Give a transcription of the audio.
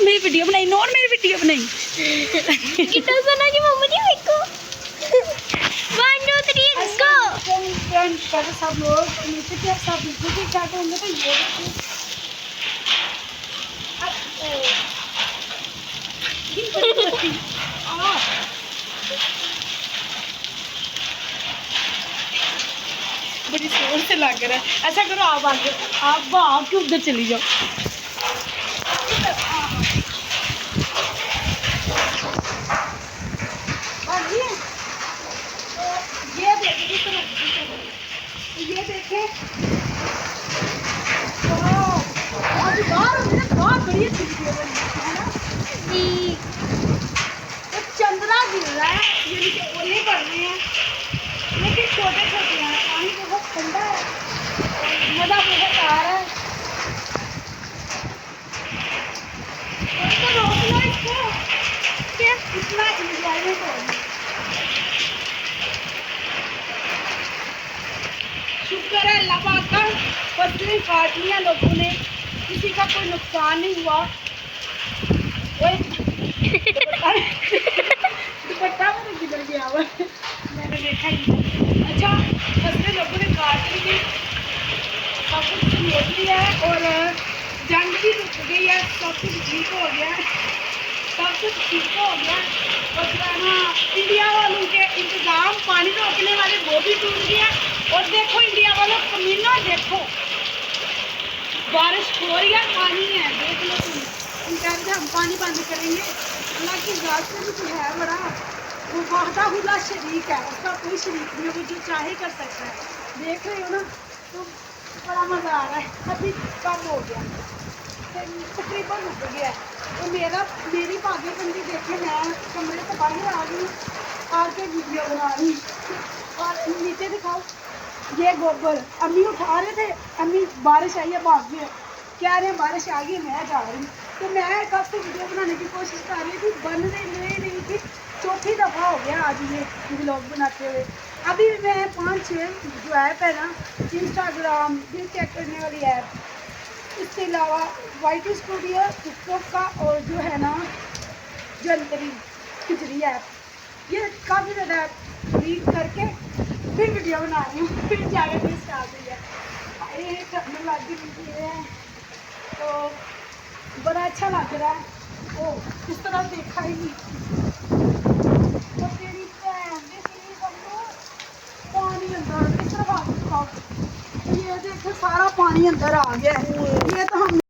मेरी वीडियो बनाई, नोर मेरी वीडियो बनाई। कितना सुना कि मम्मा जी देखो 1 2 3 गो। कर सब लोग नीचे के सब बिल्कुल ठीक ठाक होंगे तो ये बड़ी जोर से लग रहा है। ऐसा करो आप आगे, आप वहाँ के उधर चली जाओ। ये देखें बहुत बढ़िया वीडियो बनी है ना जी। तो चंद्रा गिर रहा है, यानी कि ओले पड़ रहे हैं, लेकिन छोटे छोटे हैं, पानी बहुत ठंडा है, मज़ा बहुत आ रहा है। तो रोक लो इसको, क्या इतना इंजॉयमेंट हो रहा है। शुक्र है अल्लाह पाक का, फसलें काट लिया लोगों ने, किसी का कोई नुकसान नहीं हुआ। दुपट्टा मेरे गिर गया हुआ, मैंने देखा ही नहीं। अच्छा, फसलें लोगों ने काट ली, सब कुछ समेट लिया है और जंग भी रुक गई है, सब कुछ ठीक हो गया है, सब कुछ ठीक हो गया। और हाँ, इंडिया वालों के इंतज़ाम पानी रोकने वाले वो भी टूट गया। और देखो इंडिया वालों कमीना, देखो बारिश हो रही है, पानी है, देख लो तुम। हम कहते हैं हम पानी बंद करेंगे, अल्लाह की ज़ात से भी तो है बड़ा, वो वाहदा हुला शरीक है, उसका कोई शरीक नहीं है, वो जो चाहे कर सकता है। देख रहे हो ना, तो बड़ा मज़ा आ रहा है। अभी कम हो गया, तकरीबन रुक गया। तो मेरी भाग्यबंदी देखे, मैं कमरे से बाहर आ गई, आके वीडियो बना रही। और नीचे दिखाओ, ये गोबर अम्मी उठा रहे थे, अम्मी बारिश आई है भाग गए, कह रहे हैं बारिश आ गई, मैं जा रही हूँ। तो मैं कब से वीडियो बनाने की कोशिश कर रही थी, बन रही थी। चौथी दफ़ा हो गया आज ये व्लॉग बनाते हुए। अभी मैं 5-6 जो ऐप है ना, इंस्टाग्राम भी चेक करने वाली ऐप, इसके अलावा वाईटी स्टूडियो, टिकटॉक का, और जो है ना जंतरी खिचड़ी ऐप, ये काफ़ी ज़्यादा रीड करके फिर वीडियो बना रही हूँ, फिर जाकर फिर स्टार्ट हुई है। ये करने लग गई है तो बड़ा अच्छा लग रहा है। ओ, इस तरह देखा ही नहीं। तो तेरी भैन दे तेरी बंदो, पानी अंदर इस तरह दिखाओ, ये देखो सारा पानी अंदर आ गया है। ये तो हम